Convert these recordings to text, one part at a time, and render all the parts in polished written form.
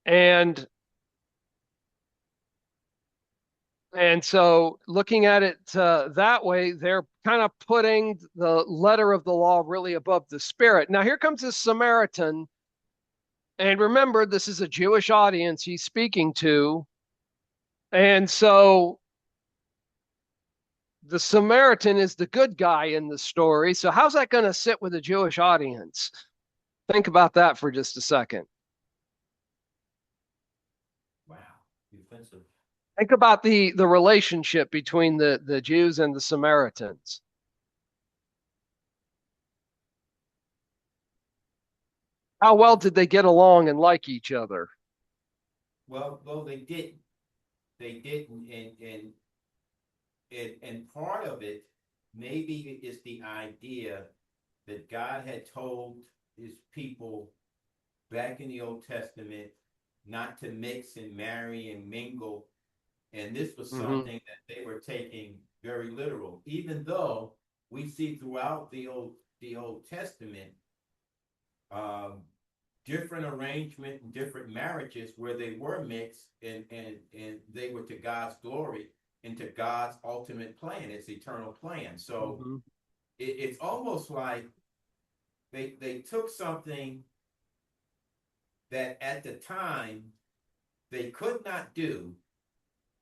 And And so, looking at it that way, they're kind of putting the letter of the law really above the spirit. Now, here comes this Samaritan. And remember, this is a Jewish audience he's speaking to. And so, the Samaritan is the good guy in the story. So, how's that going to sit with a Jewish audience? Think about that for just a second. Wow, offensive. Think about the relationship between the Jews and the Samaritans. How well Well, did they get along and like each other? well, they didn't. They didn't, and part of it maybe is the idea that God had told his people back in the Old Testament not to mix and marry and mingle. And this was Mm-hmm. something that they were taking very literal, even though we see throughout the Old Testament um, different arrangement and different marriages where they were mixed and they were to God's glory and to God's ultimate plan, its eternal plan. So Mm-hmm. it's almost like they took something that at the time they could not do.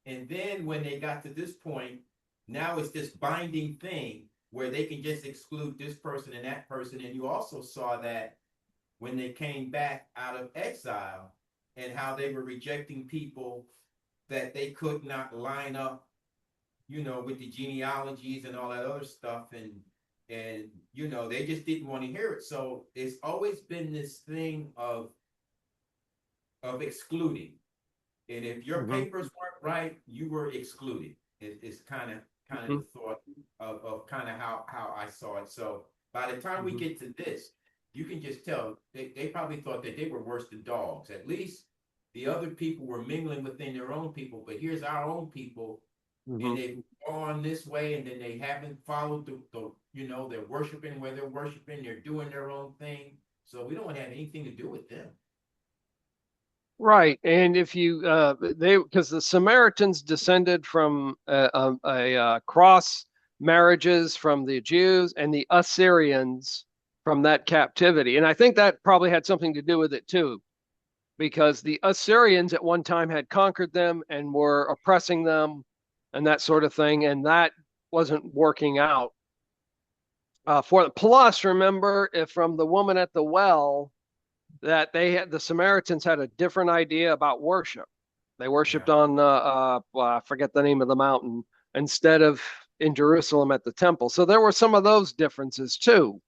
And then when they got to this point, now it's this binding thing where they can just exclude this person and that person. And you also saw that when they came back out of exile and how they were rejecting people that they could not line up, with the genealogies and all that other stuff. And they just didn't want to hear it. So it's always been this thing of excluding. And if your Mm-hmm. papers weren't right, you were excluded. It's kind of Mm-hmm. the thought of kind of how I saw it. So by the time we Mm-hmm. get to this, you can just tell they probably thought that they were worse than dogs. At least the other people were mingling within their own people, but here's our own people, and Mm-hmm. they've gone this way, and then they haven't followed they're worshiping where they're worshiping, they're doing their own thing. So we don't have anything to do with them. Right, and if you they because the Samaritans descended from cross marriages from the Jews and the Assyrians from that captivity, and I think that probably had something to do with it too, because the Assyrians at one time had conquered them and were oppressing them, and that sort of thing, and that wasn't working out for. Plus, remember, if from the woman at the well that the Samaritans had a different idea about worship. They Yeah. worshipped on well, I forget the name of the mountain instead of in Jerusalem at the temple. So there were some of those differences too.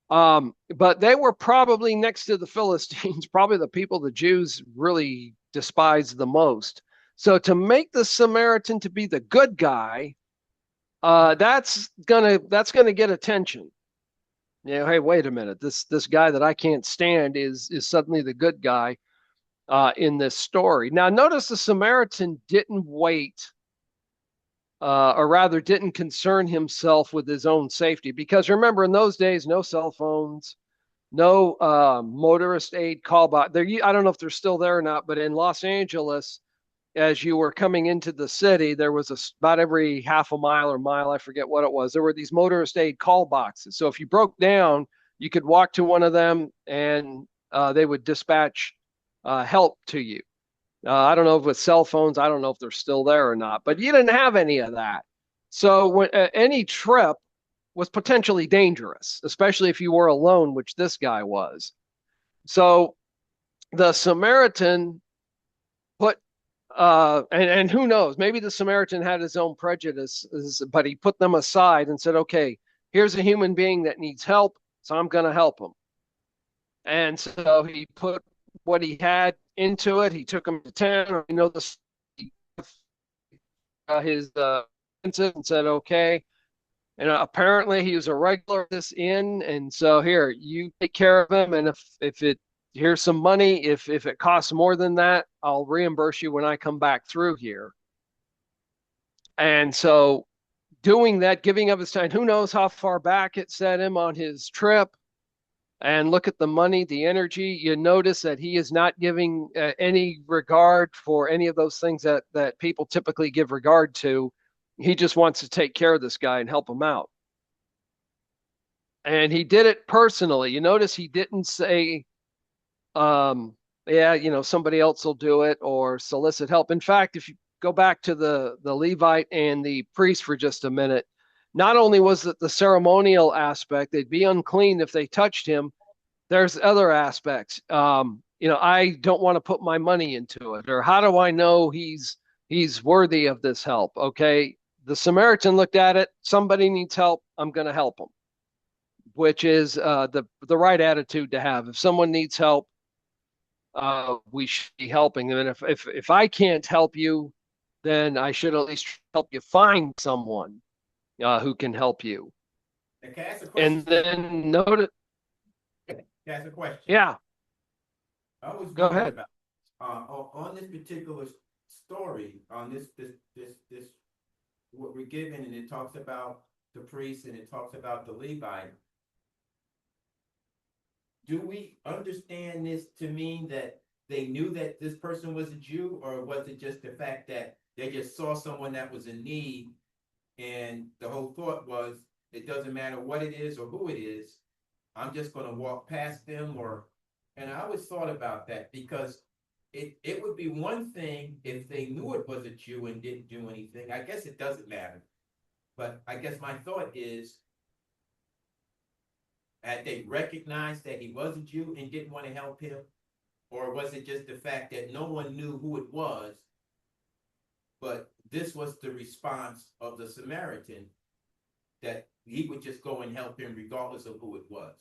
But they were probably next to the Philistines, probably the people the Jews really despised the most. So to make the Samaritan to be the good guy, that's gonna get attention. Hey, wait a minute. This guy that I can't stand is suddenly the good guy in this story. Now, notice the Samaritan didn't wait, or rather, didn't concern himself with his own safety, because remember, in those days, no cell phones, no motorist aid call by. There, I don't know if they're still there or not, but in Los Angeles, as you were coming into the city, there was about every half a mile or mile, I forget what it was, there were these motorist aid call boxes. So if you broke down, you could walk to one of them and they would dispatch help to you. I don't know if with cell phones, I don't know if they're still there or not, but you didn't have any of that. So any trip was potentially dangerous, especially if you were alone, which this guy was. So the Samaritan put and who knows, maybe the Samaritan had his own prejudices, but he put them aside and said, okay, here's a human being that needs help, so I'm going to help him. And so he put what he had into it. He took him to town. You know, this his and said, okay. And apparently he was a regular at this inn, and so here you take care of him, and if it here's some money. If it costs more than that, I'll reimburse you when I come back through here. And so doing that, giving up his time, who knows how far back it set him on his trip. And look at the money, the energy. You notice that he is not giving any regard for any of those things that people typically give regard to. He just wants to take care of this guy and help him out. And he did it personally. You notice he didn't say, um, yeah, somebody else will do it or solicit help. In fact, if you go back to the Levite and the priest for just a minute, not only was it the ceremonial aspect, they'd be unclean if they touched him. There's other aspects. I don't want to put my money into it, or how do I know he's worthy of this help? Okay, the Samaritan looked at it. Somebody needs help. I'm going to help them, which is the right attitude to have. If someone needs help, we should be helping them. And if I can't help you, then I should at least help you find someone who can help you. And can I ask a question, And Steve? then note, Can I ask a question? yeah, I was go wondering ahead. about on this particular story, on this what we're given, and it talks about the priest and it talks about the Levite. Do we understand this to mean that they knew that this person was a Jew, or was it just the fact that they just saw someone that was in need, and the whole thought was it doesn't matter what it is or who it is, I'm just going to walk past them? Or, and I always thought about that because it would be one thing if they knew it was a Jew and didn't do anything. I guess it doesn't matter. But I guess my thought is, had they recognized that he was a Jew and didn't want to help him? Or was it just the fact that no one knew who it was, but this was the response of the Samaritan, that he would just go and help him regardless of who it was?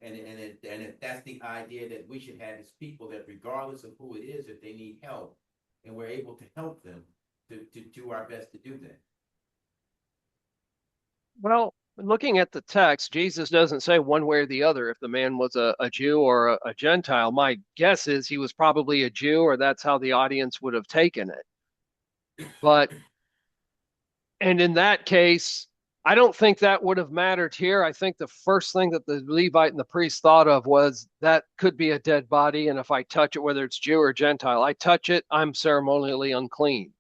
And if that's the idea that we should have as people, that regardless of who it is, if they need help, and we're able to help them, to do our best to do that. Well, looking at the text, Jesus doesn't say one way or the other if the man was a Jew or a Gentile. My guess is he was probably a Jew, or that's how the audience would have taken it. But, and in that case, I don't think that would have mattered here. I think the first thing that the Levite and the priest thought of was that could be a dead body. And if I touch it, whether it's Jew or Gentile, I touch it, I'm ceremonially unclean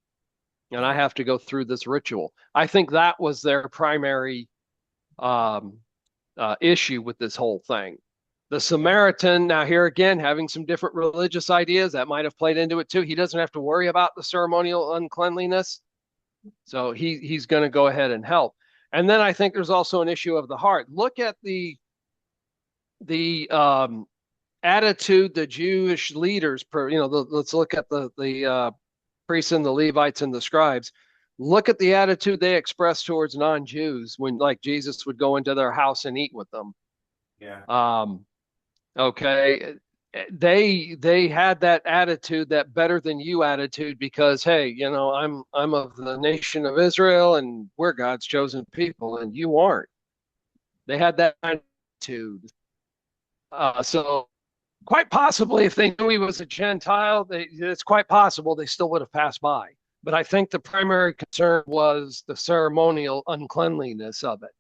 and I have to go through this ritual. I think that was their primary um, issue with this whole thing. The Samaritan, now here again, having some different religious ideas that might have played into it too. He doesn't have to worry about the ceremonial uncleanliness, so he's going to go ahead and help. And then I think there's also an issue of the heart. Look at the attitude the Jewish leaders, let's look at the priests and the Levites and the scribes. Look at the attitude they express towards non-Jews when, like, Jesus would go into their house and eat with them. Yeah. Um, okay, they had that attitude, that better than you attitude, because hey, I'm of the nation of Israel and we're God's chosen people and you aren't. They had that attitude. So quite possibly, if they knew he was a Gentile, it's quite possible they still would have passed by. But I think the primary concern was the ceremonial uncleanliness of it,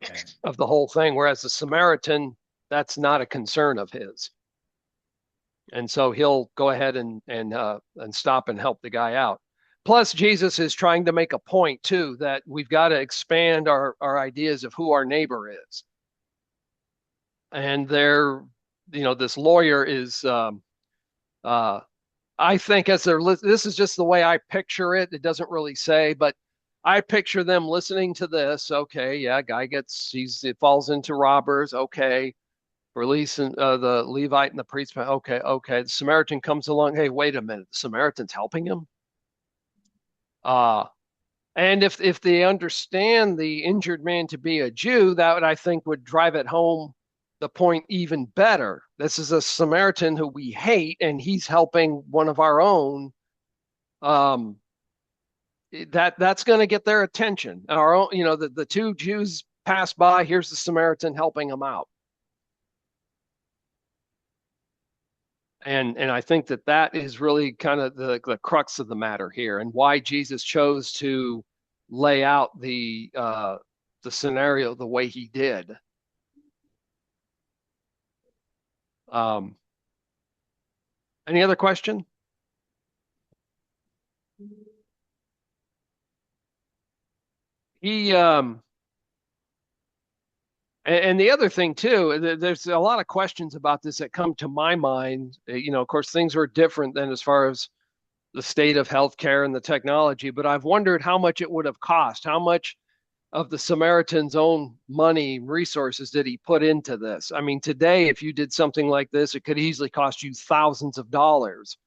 Okay. of the whole thing. Whereas the Samaritan, that's not a concern of his, and so he'll go ahead and stop and help the guy out. Plus, Jesus is trying to make a point too, that we've got to expand our ideas of who our neighbor is. And this lawyer is uh, I think as they're this is just the way I picture it. It doesn't really say, but I picture them listening to this. Okay, yeah, guy it falls into robbers. Okay, releasing the Levite and the priest. Okay, okay. The Samaritan comes along. Hey, wait a minute. The Samaritan's helping him. Uh and if they understand the injured man to be a Jew, that would, I think, would drive it home the point even better. This is a Samaritan who we hate, and he's helping one of our own. Um, that's going to get their attention. Our own, the two Jews pass by. Here's the Samaritan helping them out, and I think that is really kind of the crux of the matter here, and why Jesus chose to lay out the scenario the way he did. Um, any other question? He and the other thing too, there's a lot of questions about this that come to my mind. Of course, things are different than as far as the state of healthcare and the technology, but I've wondered how much it would have cost. How much of the Samaritan's own money, resources did he put into this? I mean, today, if you did something like this, it could easily cost you thousands of dollars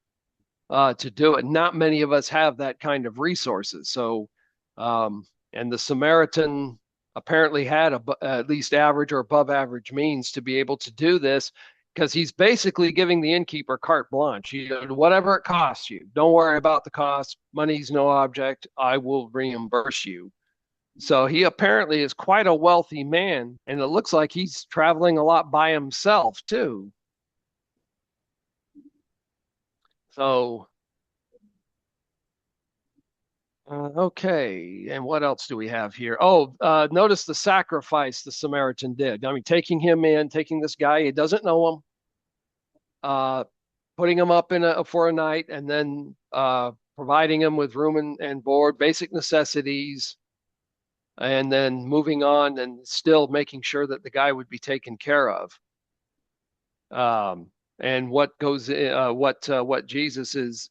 to do it. Not many of us have that kind of resources. So, and the Samaritan apparently had at least average or above average means to be able to do this because he's basically giving the innkeeper carte blanche. Whatever it costs you, don't worry about the cost. Money's no object. I will reimburse you. So he apparently is quite a wealthy man, and it looks like he's traveling a lot by himself too. So okay, and what else do we have here? Oh, notice the sacrifice the Samaritan did. I mean, taking him in, taking this guy, he doesn't know him, uh, putting him up for a night, and then providing him with room and board, basic necessities, and then moving on and still making sure that the guy would be taken care of. And what Jesus is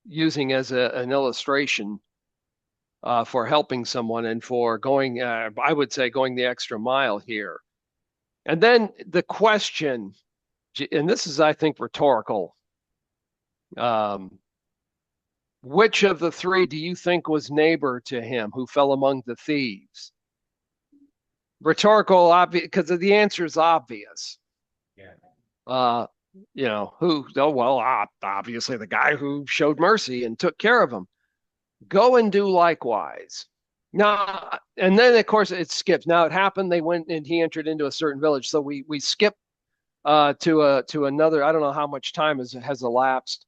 using as an illustration for helping someone and for going, I would say, going the extra mile here. And then the question, and this is, I think, rhetorical. Um, which of the three do you think was neighbor to him who fell among the thieves? Rhetorical, obvious, because the answer is obvious. Yeah. Uh, who? Oh well, obviously the guy who showed mercy and took care of him. Go and do likewise. Now, and then of course it skips. Now it happened. They went and he entered into a certain village. So we skip to another. I don't know how much time has elapsed,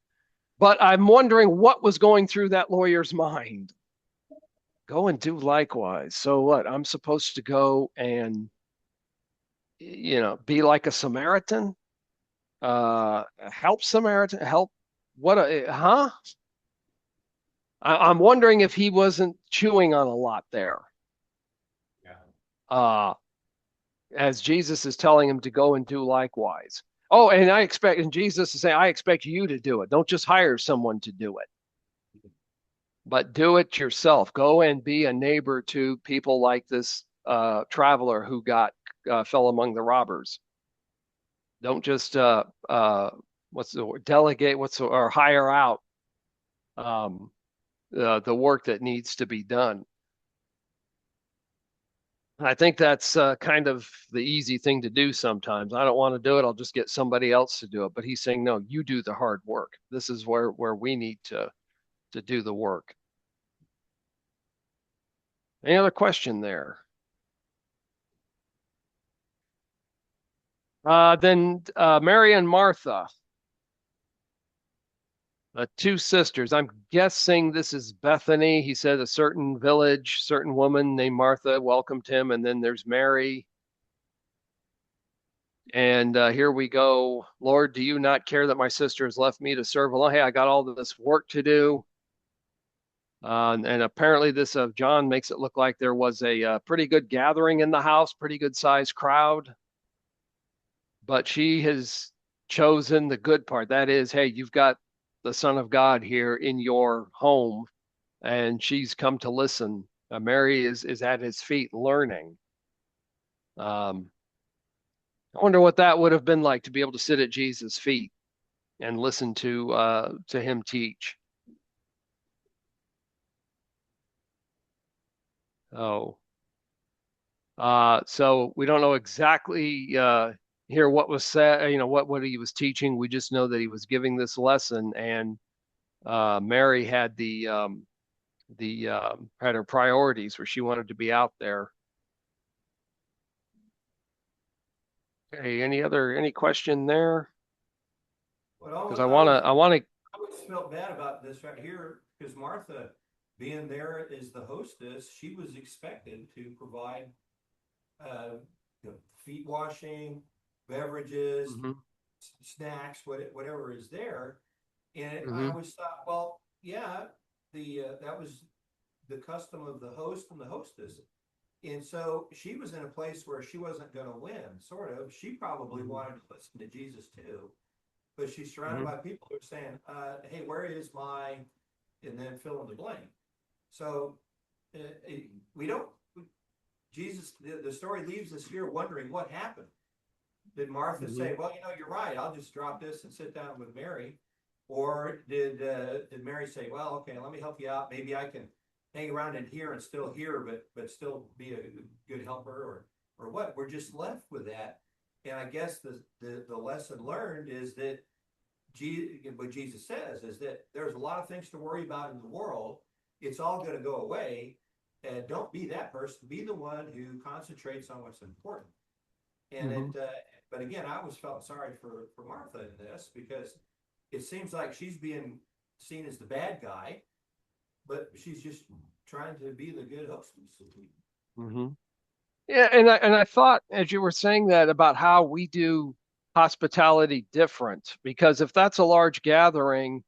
but I'm wondering what was going through that lawyer's mind. Go and do likewise. So what? I'm supposed to go and be like a Samaritan, help Samaritan, help. What? Huh? I'm wondering if he wasn't chewing on a lot there. Yeah. Uh, as Jesus is telling him to go and do likewise. Oh, and Jesus is saying, I expect you to do it. Don't just hire someone to do it, but do it yourself. Go and be a neighbor to people like this traveler who fell among the robbers. Don't just what's the word? Delegate or hire out um, the work that needs to be done. I think that's kind of the easy thing to do sometimes. I don't want to do it. I'll just get somebody else to do it. But he's saying, no, you do the hard work. This is where we need to do the work. Any other question there? Then Mary and Martha, two sisters. I'm guessing this is Bethany. He said a certain village, certain woman named Martha welcomed him. And then there's Mary. And here we go. Lord, do you not care that my sister has left me to serve alone? Hey, I got all this work to do. And apparently, this of John makes it look like there was a pretty good gathering in the house, pretty good sized crowd. But she has chosen the good part. That is, hey, you've got the Son of God here in your home, and she's come to listen. Mary is at his feet learning. Um, I wonder what that would have been like to be able to sit at Jesus' feet and listen to him teach. Oh, so we don't know exactly here what was said. What he was teaching. We just know that he was giving this lesson, and Mary had had her priorities where she wanted to be out there. Okay, any question there? Because Well, I want to. I always felt bad about this right here because Martha, being there as the hostess, she was expected to provide uh, the feet washing, beverages, Hmm. snacks, whatever is there. And I Hmm. always thought, well, yeah, the that was the custom of the host and the hostess. And so she was in a place where she wasn't going to win, sort of. She probably Hmm. wanted to listen to Jesus too, but she's surrounded Hmm. by people who are saying, "Hey, where is my?" and then fill in the blank. So uh, we don't. Jesus, the story leaves us here wondering what happened. Did Martha Hmm. say, "Well, you're right. I'll just drop this and sit down with Mary," or did Mary say, "Well, okay, let me help you out. Maybe I can hang around in here and still hear, but still be a good helper," or what? We're just left with that. And I guess the lesson learned is that what Jesus says is that there's a lot of things to worry about in the world. It's all going to go away. And don't be that person. Be the one who concentrates on what's important. And Hmm. but again, I always felt sorry for Martha in this because it seems like she's being seen as the bad guy, but she's just trying to be the good hostess. Hmm. Yeah, and I thought as you were saying that about how we do hospitality different, because if that's a large gathering,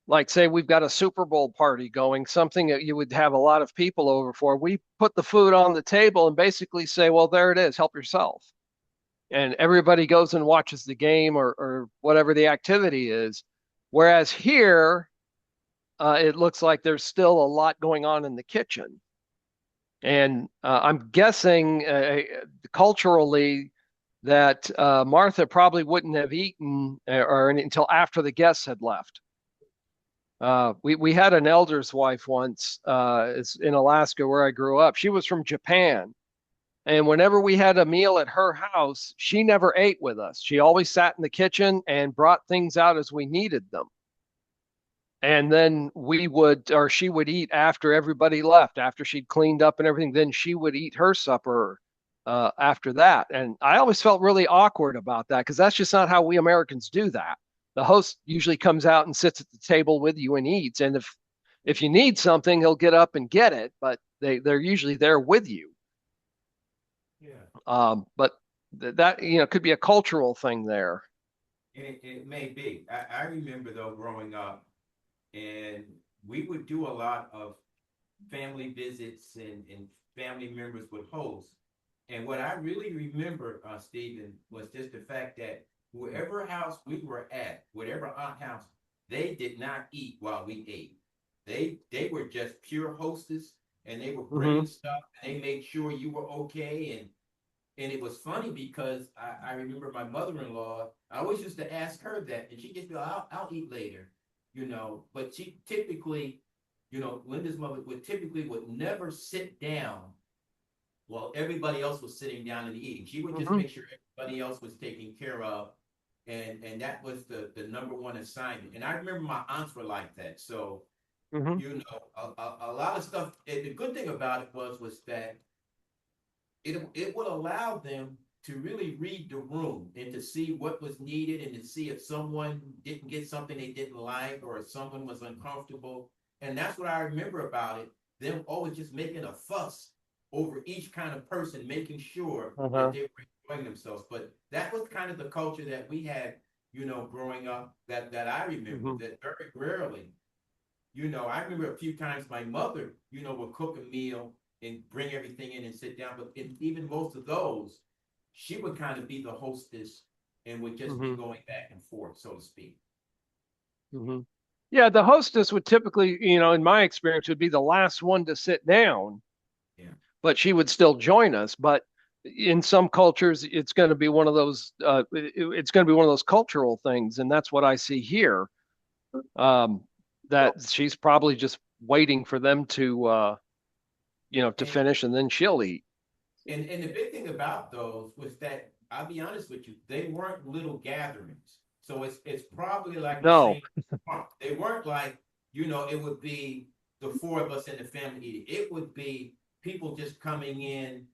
like say we've got a Super Bowl party going, something that you would have a lot of people over for, we put the food on the table and basically say, well, there it is, help yourself. And everybody goes and watches the game or whatever the activity is. Whereas here, it looks like there's still a lot going on in the kitchen. And I'm guessing culturally that Martha probably wouldn't have eaten or until after the guests had left. We had an elder's wife once. It's in Alaska where I grew up. She was from Japan, and whenever we had a meal at her house, she never ate with us. She always sat in the kitchen and brought things out as we needed them. And then we would, or she would eat after everybody left, after she'd cleaned up and everything. Then she would eat her supper after that. And I always felt really awkward about that because that's just not how we Americans do that. The host usually comes out and sits at the table with you and eats. And if you need something, he'll get up and get it, but they're usually there with you. Yeah, But that could be a cultural thing there. it may be. I remember though growing up, and we would do a lot of family visits and family members would host. And what I really remember, Stephen, was just the fact that whoever house we were at, whatever aunt house, they did not eat while we ate. They were just pure hostess, and they were bringing Hmm. stuff. And they made sure you were okay, and it was funny because I remember my mother-in-law. I always used to ask her that, and she just go, I'll eat later, But she typically, Linda's mother would never sit down while everybody else was sitting down and eating. She would just Hmm. make sure everybody else was taken care of, and that was the number one assignment. And I remember my aunts were like that. So Hmm. a lot of stuff. And the good thing about it was that it would allow them to really read the room and to see what was needed and to see if someone didn't get something they didn't like or if someone was uncomfortable. And that's what I remember about it. Them always just making a fuss over each kind of person, making sure that Uh-huh. they were enjoying themselves. But that was kind of the culture that we had, growing up that I remember, Hmm. that very rarely I remember a few times my mother, would cook a meal and bring everything in and sit down. But even most of those, she would kind of be the hostess and would just be Hmm. going back and forth, so to speak. Hmm. Yeah, the hostess would typically, in my experience, would be the last one to sit down, Yeah. but she would still join us. But in some cultures, it's going to be one of those. It's going to be one of those cultural things, and that's what I see here. Um, that she's probably just waiting for them to And finish, and then she'll eat. and the big thing about those was that I'll be honest with you, they weren't little gatherings. So it's probably like the No. same. They weren't like, it would be the four of us in the family eating. It would be people just coming in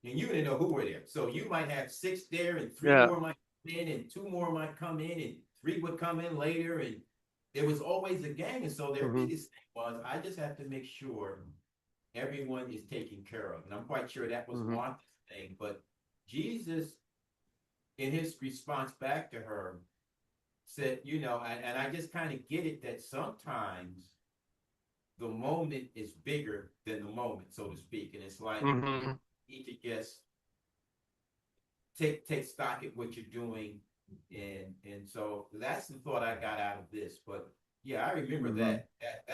and you didn't know who were there. So you might have six there, and three Yeah. more might come in, and two more might come in, and three would come in later, and it was always a gang. And so their Hmm. biggest thing was, I just have to make sure everyone is taken care of, and I'm quite sure that was Hmm. Martha's thing. But Jesus, in his response back to her, said, and I just kind of get it that sometimes the moment is bigger than the moment, so to speak. And it's like you Hmm. need to just take stock at what you're doing. And so that's the thought I got out of this. But yeah, I remember Hmm. that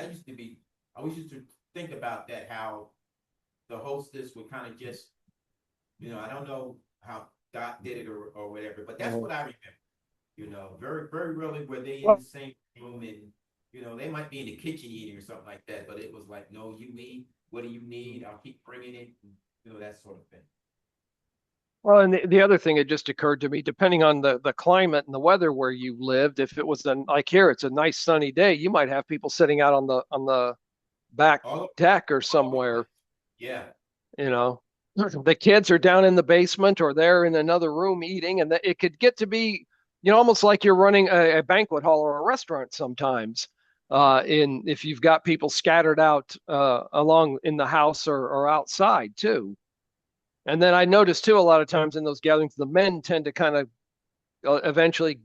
used to be, I always used to think about that, how the hostess would kind of just, I don't know how Dot did it or whatever, but that's what I remember. Very, very rarely were they in the Well, same room, and they might be in the kitchen eating or something like that, but it was like, no, you need, what do you need? I'll keep bringing it, and, that sort of thing. well, and the other thing that just occurred to me, depending on the climate and the weather where you lived, if it was like here, it's a nice sunny day, you might have people sitting out on the back All, deck or all over the somewhere. place. Yeah. You know, the kids are down in the basement or they're in another room eating, and it could get to be, almost like you're running a banquet hall or a restaurant sometimes. In if you've got people scattered out along in the house or outside too. And then I noticed too, a lot of times in those gatherings, the men tend to kind of eventually,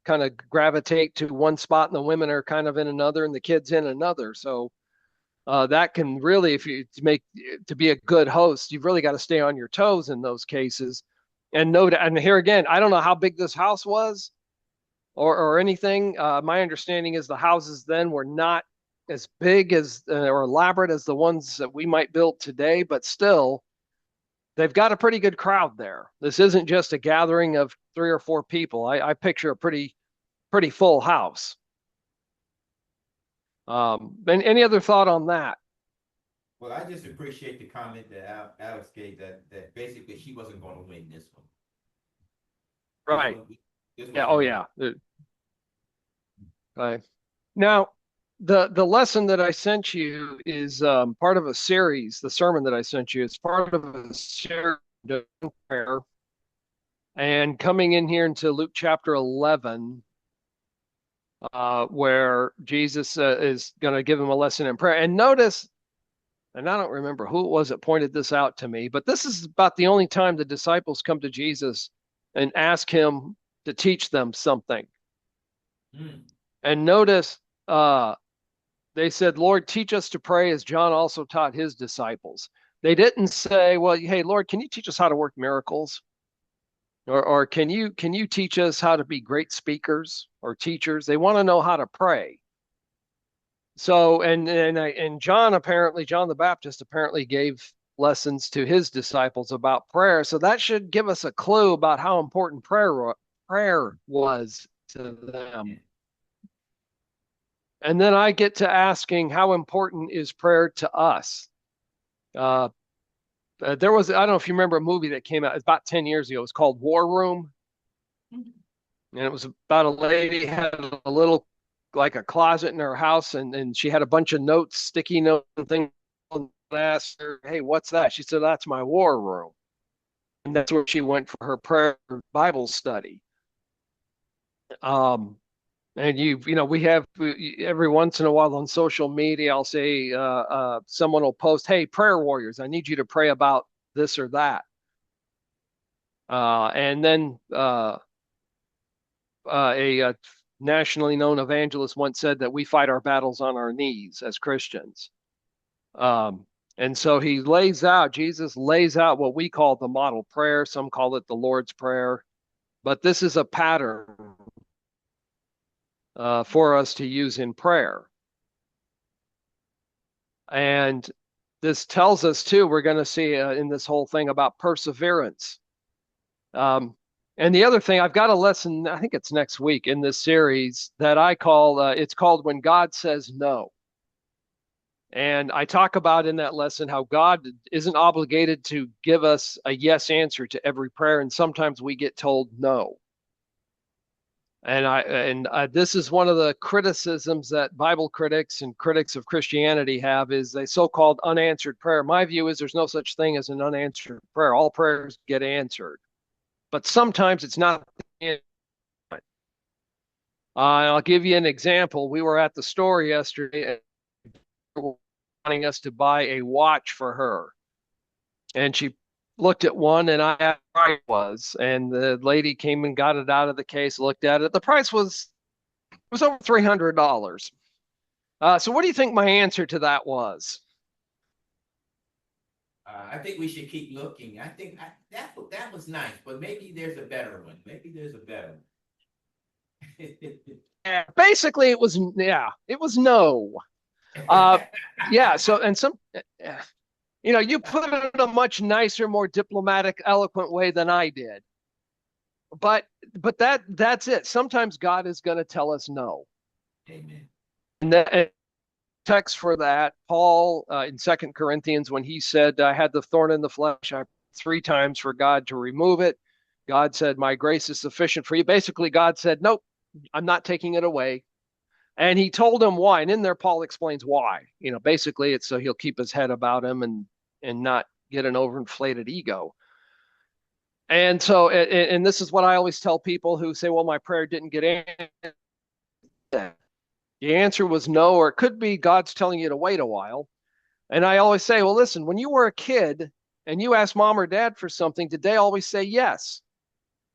kind of gravitate to one spot, and the women are kind of in another, and the kids in another. So that can really, if you to be a good host, you've really got to stay on your toes in those cases. And note, and here again, I don't know how big this house was or anything. My understanding is the houses then were not as big as or elaborate as the ones that we might build today, but still, they've got a pretty good crowd there. This isn't just a gathering of three or four people. I picture a pretty full house. And any other thought on that? Well, I just appreciate the comment that Alex gave, that basically she wasn't going to win this one. This Right. one, this Yeah. wasn't Oh, going to. yeah. Right. Now, the lesson that I sent you is part of a series. The sermon that I sent you is part of a series of prayer. And coming in here into Luke chapter 11, where Jesus is going to give him a lesson in prayer. And notice, and I don't remember who it was that pointed this out to me, but this is about the only time the disciples come to Jesus and ask him to teach them something. Mm. And notice, they said, Lord, teach us to pray as John also taught his disciples. They didn't say, well, hey, Lord, can you teach us how to work miracles? Or can you teach us how to be great speakers or teachers? They want to know how to pray. So and John the Baptist apparently gave lessons to his disciples about prayer. So that should give us a clue about how important prayer was to them. And then I get to asking, how important is prayer to us? Uh, there was, I don't know if you remember a movie that came out about 10 years ago. It was called War Room. And it was about a lady had a little, like a closet in her house, and she had a bunch of notes, sticky notes and things. And I asked her, hey, what's that? She said, that's my war room. And that's where she went for her prayer Bible study. And we have every once in a while on social media, I'll say someone will post, "Hey, prayer warriors, I need you to pray about this or that." And then a nationally known evangelist once said that we fight our battles on our knees as Christians. Um, and so Jesus lays out what we call the model prayer. Some call it the Lord's Prayer, but this is a pattern for us to use in prayer. And this tells us too, we're going to see in this whole thing about perseverance. Um, and the other thing, I've got a lesson, I think it's next week in this series that I call, it's called When God Says No. And I talk about in that lesson how God isn't obligated to give us a yes answer to every prayer. And sometimes we get told no. And this is one of the criticisms that Bible critics and critics of Christianity have is a so-called unanswered prayer. My view is there's no such thing as an unanswered prayer. All prayers get answered, but sometimes it's not. I'll give you an example. We were at the store yesterday and wanting us to buy a watch for her, and she looked at one and I asked what it was, and the lady came and got it out of the case, looked at it. The price was over $300. So what do you think my answer to that was? I think we should keep looking. I think that was nice, but maybe there's a better one. Maybe there's a better Basically, it was no. Uh, one. yeah. So and some, you put it in a much nicer, more diplomatic, eloquent way than I did. But that's it. Sometimes God is going to tell us no, Amen. and that text for that, Paul in Second Corinthians, when he said, "I had the thorn in the flesh," I 3 times for God to remove it. God said, "My grace is sufficient for you." Basically, God said, "Nope, I'm not taking it away." And he told him why. And in there, Paul explains why. Basically, it's so he'll keep his head about him and not get an overinflated ego. And so, and this is what I always tell people who say, "Well, my prayer didn't get answered." The answer was no, or it could be God's telling you to wait a while. And I always say, "Well, listen, when you were a kid and you asked mom or dad for something, did they always say yes?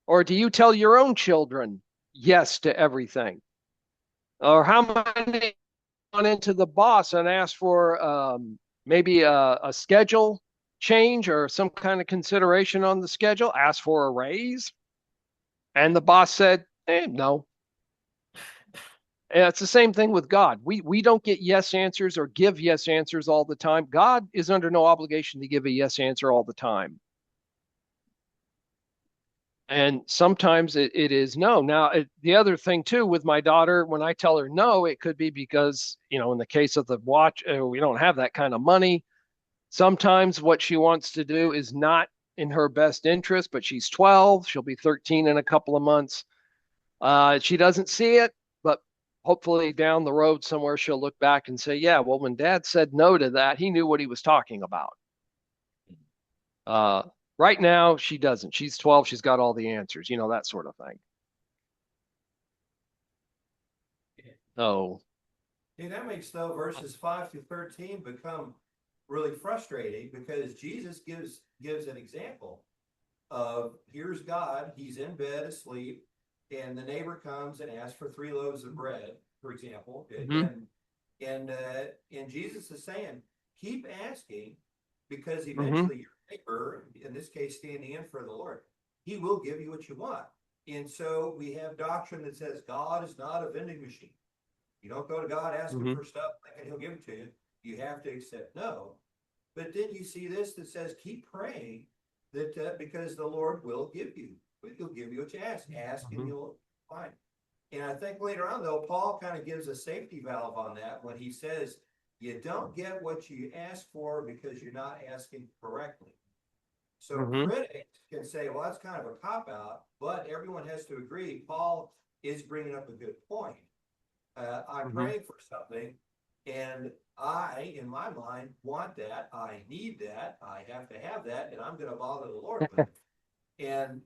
Or do you tell your own children yes to everything? Or how many gone into the boss and asked for maybe a schedule change or some kind of consideration on the schedule, asked for a raise, and the boss said, no." And it's the same thing with God. We don't get yes answers or give yes answers all the time. God is under no obligation to give a yes answer all the time. And sometimes it is no. Now, the other thing too with my daughter, when I tell her no, it could be because, in the case of the watch, we don't have that kind of money. Sometimes what she wants to do is not in her best interest, but she's 12. She'll be 13 in a couple of months. She doesn't see it, but hopefully down the road somewhere she'll look back and say, yeah, well, when dad said no to that, he knew what he was talking about. Uh, right now, she doesn't. She's 12. She's got all the answers, that sort of thing. Oh. See, that makes though verses 5 through 13 become really frustrating because Jesus gives an example of here's God, he's in bed asleep, and the neighbor comes and asks for 3 loaves of bread, for example, Mm-hmm. and Jesus is saying, keep asking because Mm-hmm. eventually your neighbor, in this case, standing in for the Lord, he will give you what you want. And so we have doctrine that says God is not a vending machine. You don't go to God asking Mm-hmm. for stuff thinking he'll give it to you. You have to accept no. But then you see this that says keep praying that because the Lord will give you. He'll give you what you ask. Ask and Mm-hmm. you'll find. And I think later on though, Paul kind of gives a safety valve on that when he says you don't get what you ask for because you're not asking correctly. So Mm-hmm. critics can say, well, that's kind of a cop out, but everyone has to agree. Paul is bringing up a good point. I'm Mm-hmm. praying for something, and I, in my mind, want that. I need that. I have to have that, and I'm going to bother the Lord with it. And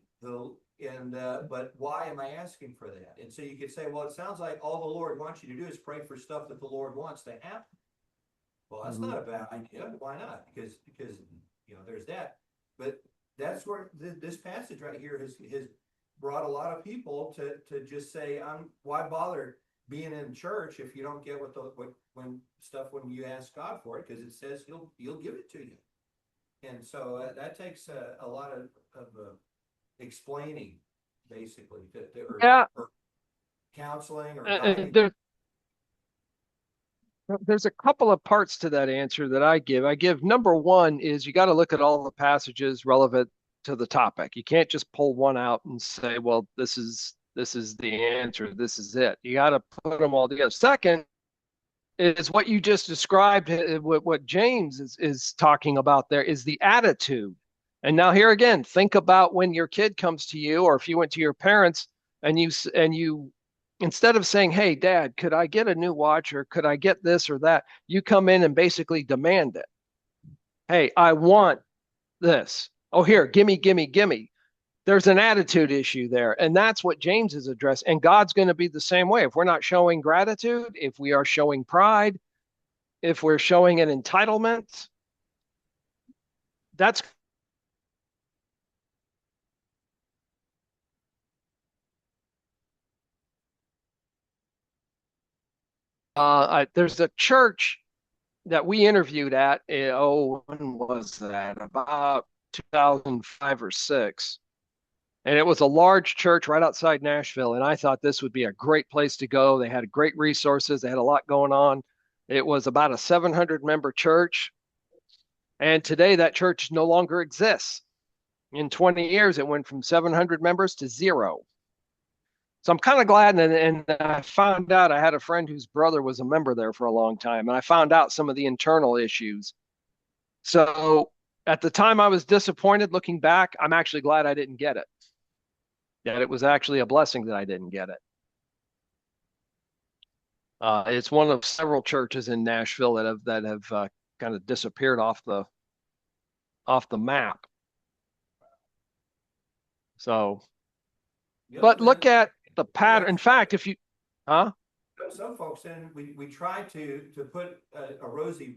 but why am I asking for that? And so you could say, well, it sounds like all the Lord wants you to do is pray for stuff that the Lord wants to happen. Well, that's Mm-hmm. not a bad idea. Why not? Because there's that. But that's where this passage right here has brought a lot of people to just say, why bother being in church if you don't get when you ask God for it, because it says he'll give it to you. And so that takes a lot of explaining, basically, Yeah. or counseling or Uh, guiding. there, there's a couple of parts to that answer that I give. I give number one is you got to look at all the passages relevant to the topic. You can't just pull one out and say, well, this is the answer. This is it. You got to put them all together. Second is what you just described. What James is talking about there is the attitude. And now here again, think about when your kid comes to you, or if you went to your parents and you instead of saying, "Hey, Dad, could I get a new watch, or could I get this or that?" You come in and basically demand it. "Hey, I want this. Oh, here, gimme, gimme, gimme." There's an attitude issue there. And that's what James is addressing. And God's going to be the same way. If we're not showing gratitude, if we are showing pride, if we're showing an entitlement, that's there's a church that we interviewed at. When was that? About 2005 or six. And it was a large church right outside Nashville. And I thought this would be a great place to go. They had great resources, they had a lot going on. It was about a 700 member church. And today that church no longer exists. In 20 years, it went from 700 members to zero. So I'm kind of glad. And I found out I had a friend whose brother was a member there for a long time. And I found out some of the internal issues. So at the time, I was disappointed. Looking back, I'm actually glad I didn't get it. That it was actually a blessing that I didn't get it. It's one of several churches in Nashville that have kind of disappeared off the map. So, The other but look thing, at the pattern. In fact, if you, huh? some folks, and we try to put a rosy,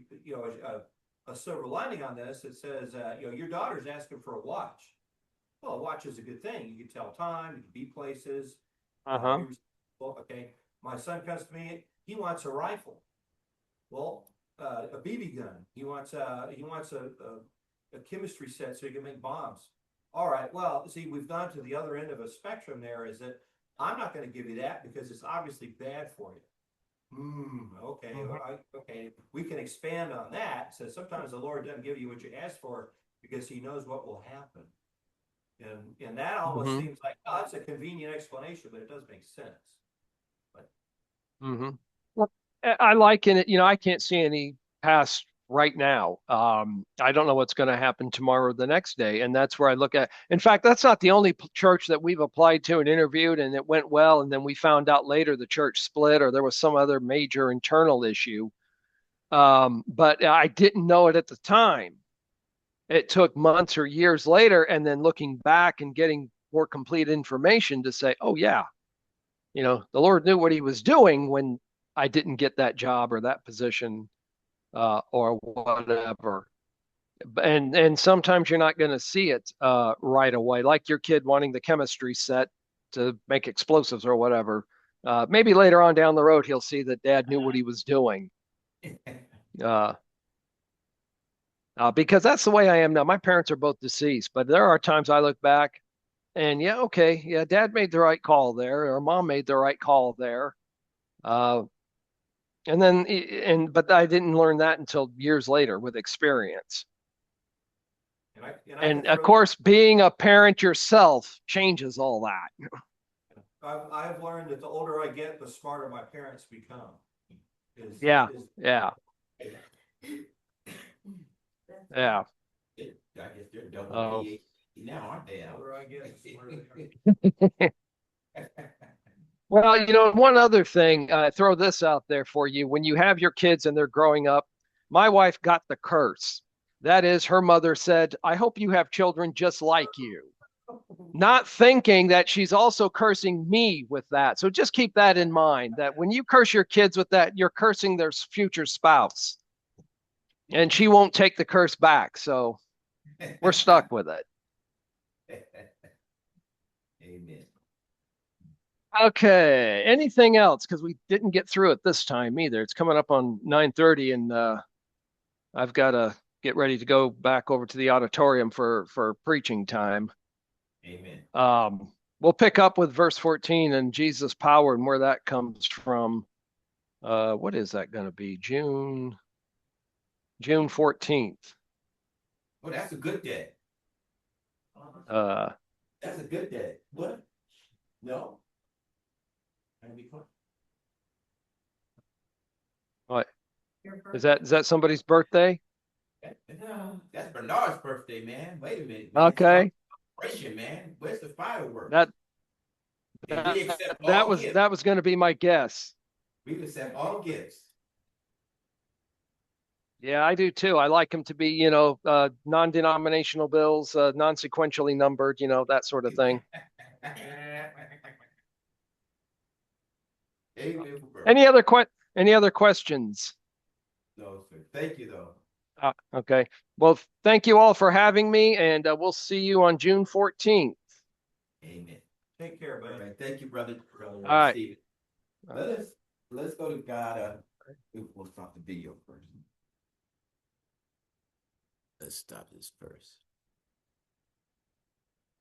a silver lining on this. It says, your daughter's asking for a watch. Well, a watch is a good thing. You can tell time, you can be places, Uh-huh. be responsible. Okay, my son comes to me, he wants a rifle. Well, a BB gun. He wants a chemistry set so he can make bombs. All right. Well, see, we've gone to the other end of a spectrum. There is that I'm not going to give you that because it's obviously bad for you. Okay. Okay. We can expand on that. So sometimes the Lord doesn't give you what you ask for because He knows what will happen. And that almost Mm-hmm. seems like, oh, that's a convenient explanation, but it does make sense. But Mm-hmm. Well, I liken it, I can't see any past right now. I don't know what's going to happen tomorrow or the next day. And that's where I look at. In fact, that's not the only church that we've applied to and interviewed and it went well. And then we found out later the church split or there was some other major internal issue. But I didn't know it at the time. It took months or years later. And then looking back and getting more complete information to say, oh, yeah, the Lord knew what he was doing when I didn't get that job or that position or whatever. And sometimes you're not going to see it right away, like your kid wanting the chemistry set to make explosives or whatever. Maybe later on down the road, he'll see that dad knew what he was doing. Uh, because that's the way I am now. My parents are both deceased, but there are times I look back and yeah, okay, yeah, dad made the right call there, or mom made the right call there. Uh, but I didn't learn that until years later with experience. and I can And of throw. course, being a parent yourself changes all that. I've learned that the older I get, the smarter my parents become. Yeah, Is yeah, yeah. I guess they're double Oh, PhD now, aren't they, the Al? older I get, the smarter they well, one other thing, throw this out there for you. When you have your kids and they're growing up, my wife got the curse. That is, her mother said, I hope you have children just like you. Not thinking that she's also cursing me with that. So just keep that in mind that when you curse your kids with that, you're cursing their future spouse. And she won't take the curse back. So we're stuck with it. Amen. Okay. Anything else? Because we didn't get through it this time either. It's coming up on 9:30 and I've got to get ready to go back over to the auditorium for preaching time. Amen. We'll pick up with verse 14 and Jesus' power and where that comes from. What is that going to be? June 14th. Oh, that's a good day. Uh, That's a good day. What? No? Can be fun. what is that somebody's birthday? No, that's Bernard's birthday, man. Wait a minute, man. Okay. Celebration, man. Where's the fireworks? That And we that, accept that all was gifts. that was going to be my guess. We accept all gifts. Yeah, I do too. I like them to be, non-denominational bills, non-sequentially numbered, that sort of thing. Amen for birth. Any other questions? No, sir. Thank you, though. Okay. Well, thank you all for having me, and we'll see you on June 14th. Amen. Take care, All buddy. right. Thank you, brother All right. Stephen. Let us let's go to God. We'll stop the video first. Let's stop this first.